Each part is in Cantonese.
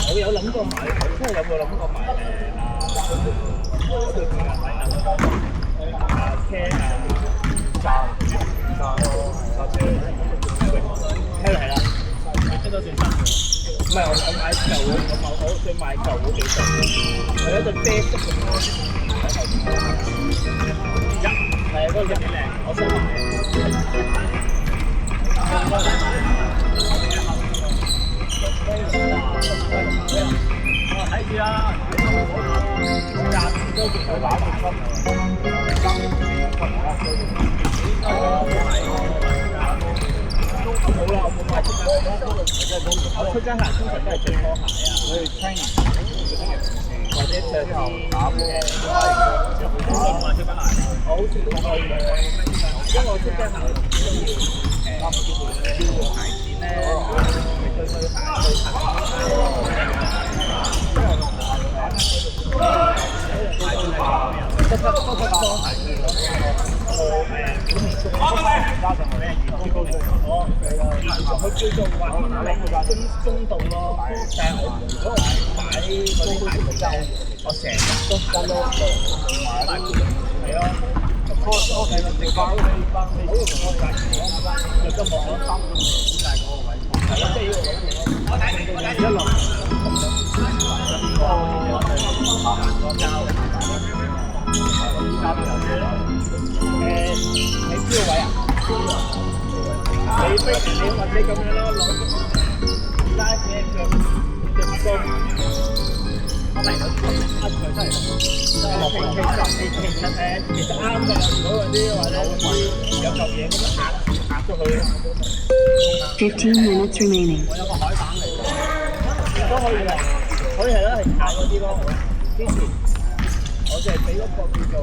我有諗過買，即係有冇諗過買係啦，出咗算新嘅。唔係我買舊嘅，我想買舊嗰幾隻，係一隻啡色嘅。係嗰個幾靚，我想買。睇住啦，廿都仲有打到出。好啦，我冇買出街鞋，我出街鞋通常都係着拖鞋啊，或者着啲打波嘅。我買出街鞋，我好似都可以，因為我出街鞋叫鞋墊咧，對鞋。佢叫做話中度咯，但係我如果買嗰啲鞋咧，我成日都行咯，係咯。我係你包你包，你好容易買就咁望咯，大嗰個位，係咯，即係呢個位。我睇一路。你邊個位啊？你或者咁樣咯，攞拉嘅腳高，我嚟到佢真係，其實啱㗎。如果嗰啲或者有嚿嘢咁樣壓咗佢。15 minutes remaining. 我有個海板嚟嘅，都可以嘅，可以係啦，係壓嗰啲咯。之前我就係俾嗰個叫做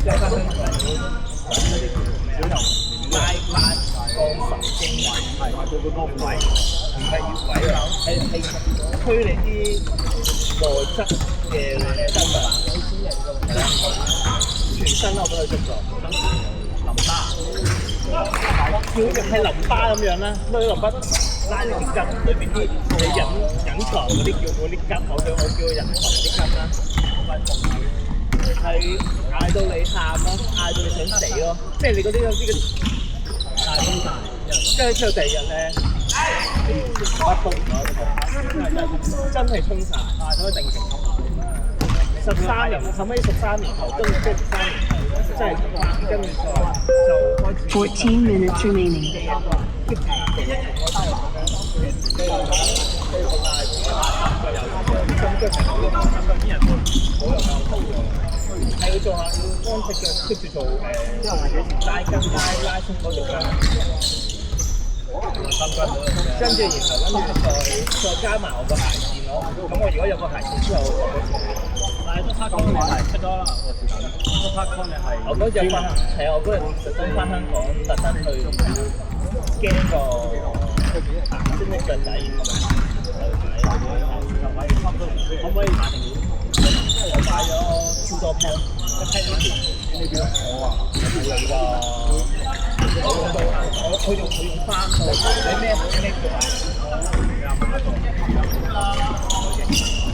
即係翻香港嗰啲小牛拉個神經位，係佢個位，唔係穴位啊，係推你啲內側嘅筋脈，全身我都去捉咗，淋巴，叫係淋巴咁樣啦，咁啲淋巴拉你條筋裏邊啲你隱藏嗰啲叫嗰啲筋，我叫隱藏嗰啲筋啦。係嗌到你喊咯，嗌到你想死咯，即係你嗰啲大風大，跟住之後第二日咧，你完全乜都唔攞得到，真係衝晒，咁樣定情衝晒。13年，後尾13年後，跟住即係13年後，真係跟住就開始。14 minutes remaining. 係要做下，要幫隻腳 keep 住做拉筋拉伸嗰隻腳，跟住然後再加埋我個鞋墊咯。咁我如果有個鞋墊之後，但係都拍拖你係出咗啦，都拍拖你係。我嗰日翻係啊，我嗰日特登翻香港，特登去驚個先啲腳仔，可唔可以買定？我買咗超多 pair，一 pair 呢邊我啊冇用㗎，佢用翻你咩叫啊？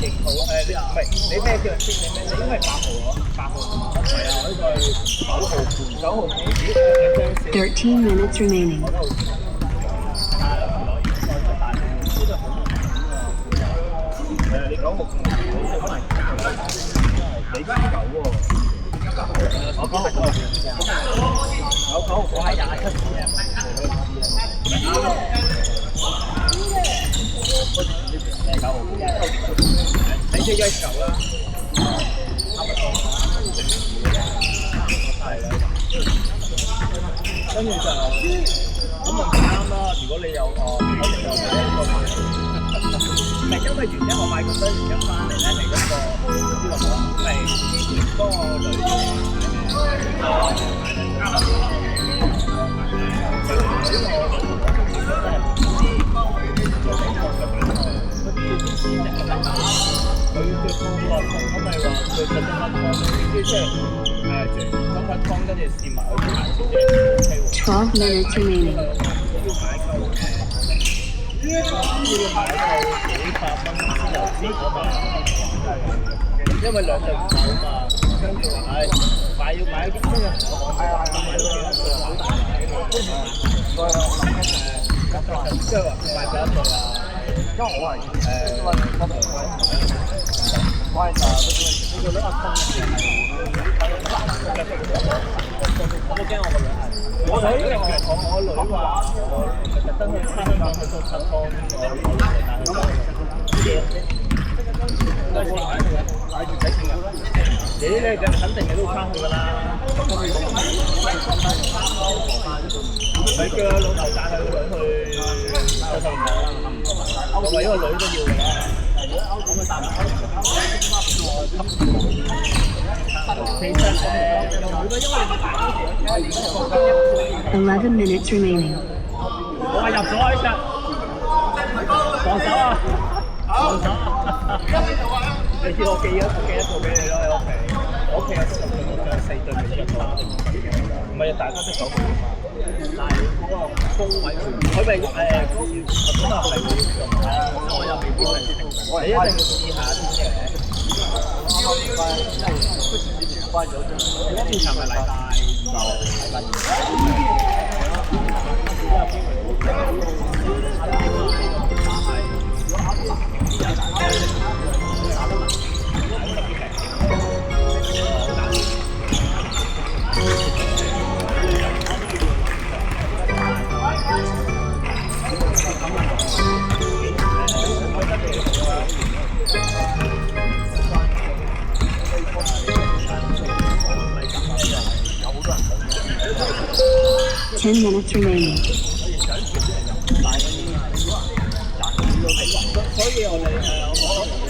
型號唔係你咩叫先？你應該係8號咯，8號係啊，呢個係9號半13 minutes remaining. 係目前幾九喎。我9號9我係27嘅。9號你即係19啦。係啦。跟住就咁問啱啦。如果你有我哋有第一個買，唔係因為原因我買咁多原因翻嚟咧，係嗰個呢個係嗰個女嘅。佢最放落同咁咪話佢特登放啲即係全分分湯跟住試埋佢啲顏色嘅 12 minutes remaining. 要買到幾百蚊先有資格嘛，因為兩隻唔夠嘛，跟住話買要買啲咩啊？買到幾多歲啊？即係話買幾多歲啊？因為我係我係呢個女阿公嘅，我冇驚我個女係。我女話我特登去香港去做七方呢個你咧就肯定係都翻去㗎啦。你叫老頭帶佢個女去去唔到啦，我為咗個女都要㗎啦。咁啊，大埋其實11 minutes remaining. 我係入咗呢隻，防守啊！防守啊！你知我記一個俾你咯喺屋企，我屋企有10對我仲有4對未出過，唔係大家都9對嘛。但係嗰個高位佢咪嗰時本來係會用嘅，我又未必係你一定要試下先嘅。你嗰邊係咪禮拜5就禮拜2？10 minutes remaining. 所以我哋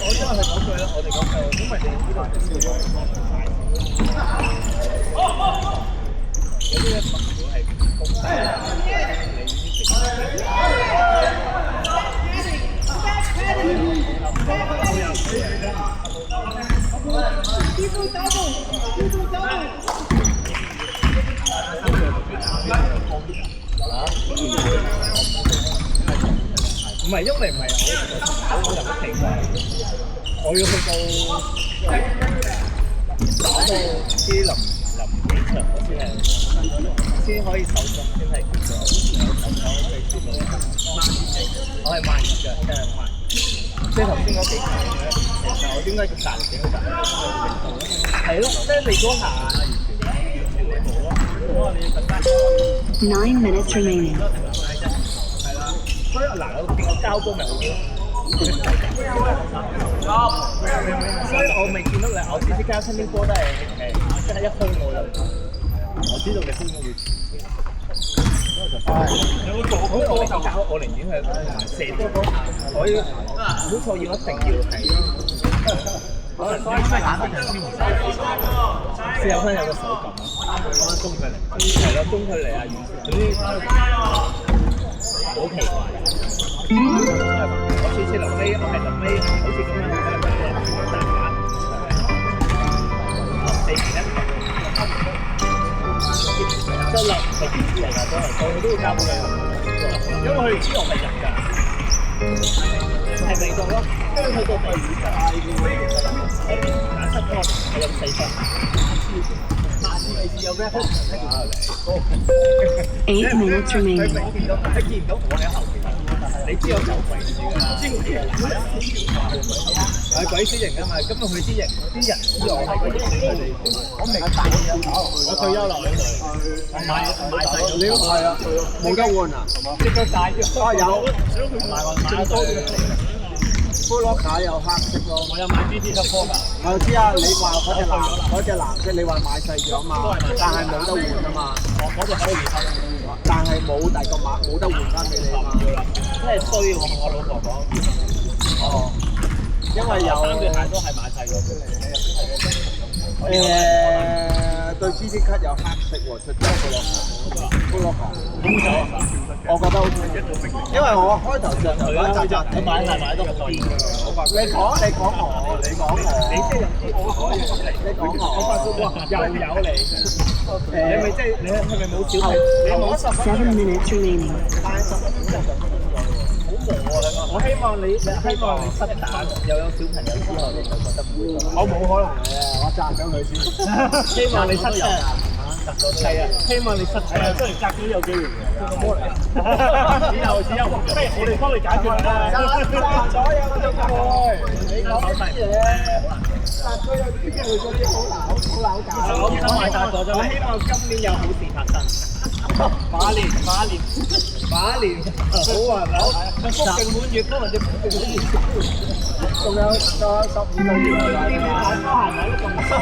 我真係講句啦，我哋講句，因為你呢個係少咗有啲物料係公司唔係，因為唔係我入咗地方，我要去到打到啲臨幾場先可以手續，先係叫做我係慢熱嘅，真係慢。即係頭先嗰幾場咧，其實我點解咁大力點去打？係咯，即係你嗰下完全你冇咯，我話你要更加。9 minutes remaining. 所以嗱，我見我交波咪好啲咯。所以我未見到你，我次次交親啲波都係即係一開我就，我知道你空會前先。有冇做好我寧願係射多嗰下，我要好錯要一定要係。可能啲眼啲人先唔使。四有分有個手感啊，中距離，係咯，中距離啊，總之好奇怪。我次次臨尾，我係臨尾，好似咁樣喺度大把，4-1，真係係點知嚟㗎？都係個個都會交俾佢，因為佢哋知我係人㗎，係味道咯。跟住去到第2場，我打7個，我有4分。下次你試有咩好？ 8 minutes remaining. 佢見到我喺後邊。你知我走鬼先㗎啦，知唔知啊？係鬼私營啊嘛，咁佢私營啲人知我係鬼私營，佢哋我明大我退休啦，呢度買細咗。你係啊，冇得換啊！即個大嘅啊有買咗對。菠蘿卡有黑色咯。我有買 BT 級波㗎。我知啊，你話嗰隻藍色，你話買細咗嘛？但係冇得換啊嘛。嗰隻可以換。但係冇第二個碼冇得換翻俾你嘛。真係衰喎！我老婆講。哦。因為有3對鞋都係買細咗。對 GT 卡有黑色喎，出咗菠蘿卡。我覺得好似，因為我開頭上頭嗰一集我買係買得好貴。你講我，你講我，又有你，你咪即係你係咪冇小朋友？你冇7 minutes remaining. 我希望你失蛋，又有小朋友之後，你就覺得唔會。我冇可能嘅，我賺咗佢先。希望你失蛋，係啊，希望你失蛋，雖然隔咗有機會嘅。做個魔嚟，以後不如我哋幫你解決啦。賺咗有個機會，你講啲嘢，賺咗有啲機會嗰啲好扭搞。我買大咗啫。我希望今年有好事發生。馬年，好運啊！福盛滿月，今日隻福盛滿月，仲有15個月啊！點解都行埋都咁深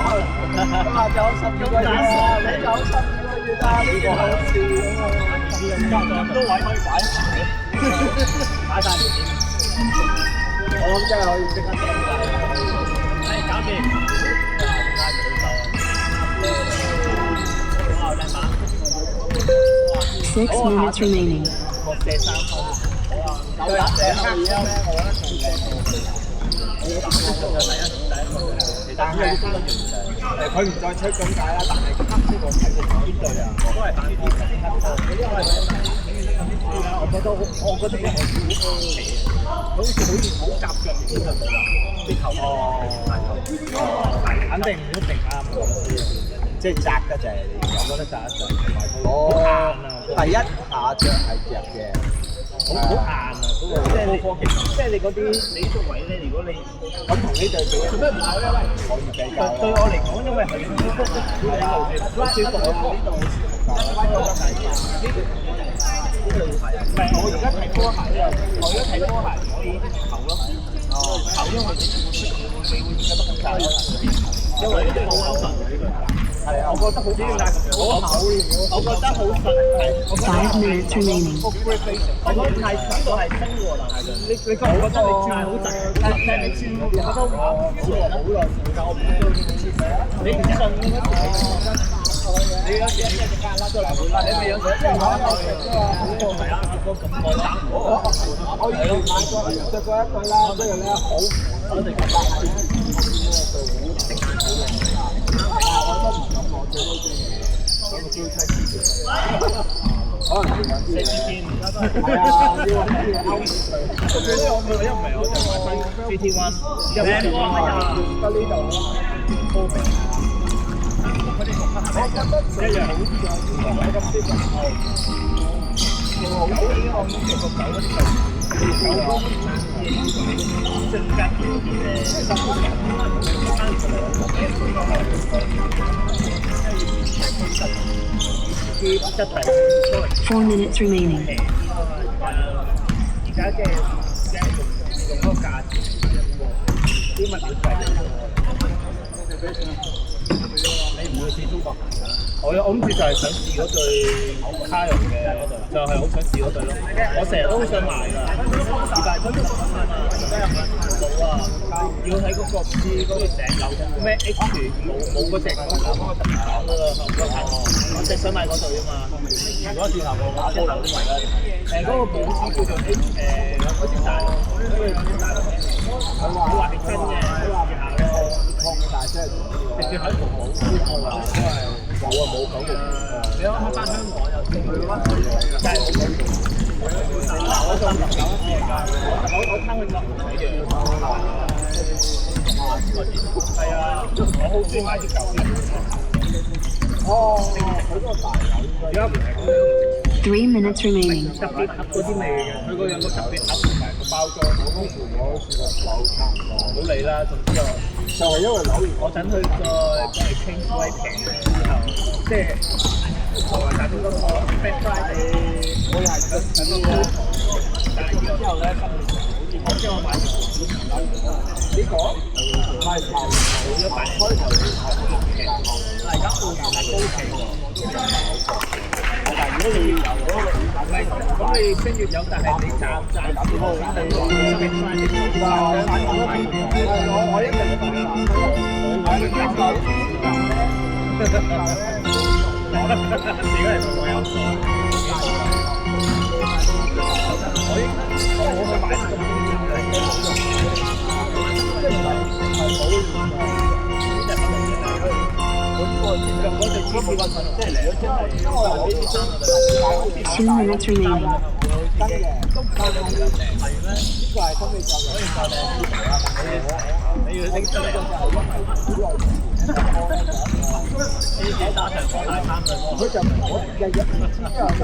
啊？仲有12個月啊！你有12個月啊！呢個好事啊！都位可以擺鞋，擺晒條件。我諗真係可以即刻整晒。係搞掂。哇！靚馬。 6 minutes remaining. 我射3分，好啊！射黑咧，我覺得仲靚。但係佢唔再出咁解啦，但係黑色我睇過邊隊啊？都係打呢啲我覺得好奇，好似好夾腳啲球肯定唔一定啱。即係窄得滯，我覺得窄得滯，同埋佢好硬啊！第一下着係着嘅，好硬啊！嗰個即係你嗰啲你呢個位咧，如果你咁同呢隊比，做咩唔考咧？可以比較。對我嚟講，因為係舒服嘅，呢度好舒服啊！呢度呢度係唔係？我而家睇波鞋咧，我而家睇波鞋可以投咯，投因為你會而家得咁大咯，因為呢啲好穩陣嘅呢個。 係啊，我覺得好啲，但係我覺得好實際。5 minutes remaining. 我覺得太呢個係真喎，但係你覺唔覺得你轉好實？但係你轉我覺得好耐，但我唔知道你唔信嘅咩？你有時一隻間啦都嚟換啦，你咪有時即係買一個係啊，個咁耐打我以前買過着過一對啦，跟住咧好，我哋覺得係我都唔敢攞最多嘅，攞個標籤可能4天，係啊，要歐水。最多我一唔係我就買翻 GT1，得呢度啊，高明。佢哋同黑我覺得一樣好啲啊，我咁啲人好啲我咁嘅個狗嗰啲狗公性格生活人生出嚟 4 minutes remaining. 而家即係用嗰個價錢，啲物料貴。你唔會試中國行㗎？我諗住就係想試嗰對卡戎嘅嗰對，就係好想試嗰對咯。我成日都好想買㗎，但係佢都唔啱啊！冇啊，要喺嗰個唔知嗰個頂樓咩 H 冇嗰隻嗰個特別版㗎啦，我淨想買嗰對啊嘛。如果轉頭嘅話，高樓都買啦。嗰個保險叫做 H 嗰隻大，嗰個大佬，佢話係真嘅，佢話下咯，擴大即係直接喺服務呢個啊，因為冇啊冇講過。你諗下翻香港有時去乜真係冇講過。嗱，我仲有我攤去落嚟嘅。係啊，我好中意買啲舊嘅。哦，好多大樓而家唔係咁樣。 3 minutes remaining. 特別盒嗰啲味嘅，佢個有個特別盒同埋。包裝我嗰時我試過扭差唔多，唔好理啦，總之就係因為扭完我等佢再幫你傾威平之後，即係但係嗰個 Black Friday 我又係想知咧，但係之後咧，我將我買呢個係開頭平，但係而家澳元係高企喎。但係如果你有咁你跟住有，但係你賺少，咁你Black Friday 我一定而家係我有數，我冇去買咁2 minutes remaining. 你要拎出嚟。打場放大三對波，佢就我日日之後大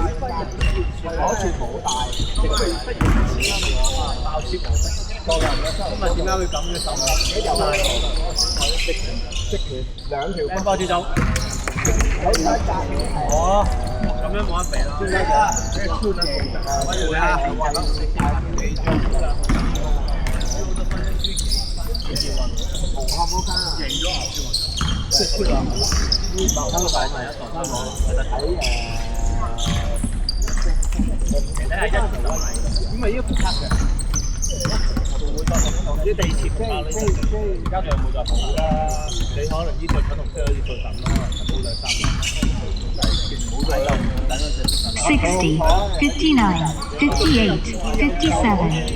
攞住冇大，爆切冇得個人嘅，咁啊點解會咁嘅手法？即拳兩條聽波節奏，有晒格哦，咁樣冇得比啦。會啊，紅磡嗰間啊，贏咗即係出啊！爆翻個大細一堂翻網，其實係一場就係，咁咪要復刻嘅。會再同啲地鐵同爆你，而家仲有冇再復啦？你可能呢對粉紅色可以做等咯，可能冇2-3年。唔好再等嗰隻。 60, 59, 58,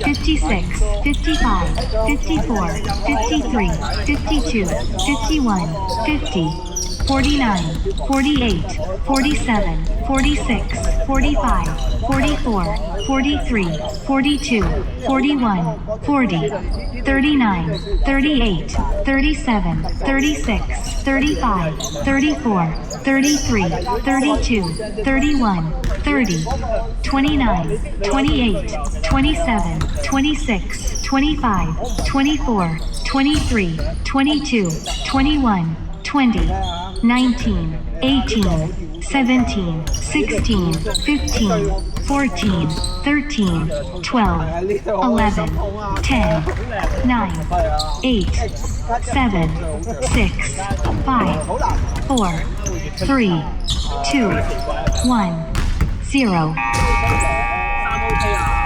57, 56, 55, 54, 53, 52, 51, 50, 49, 48, 47, 46, 45, 44, 43, 42, 41, 40, 39, 38, 37, 36, 35, 34, 33, 32, 31, 30, 29, 28, 27, 26, 25, 24, 23, 22, 21, 20, 19, 18, 17, 16, 15, 14, 13, 12, 11, 10, 9, 8, 7, 6, 5, 4, 3, 2, 1, 0. 3 OK 啊！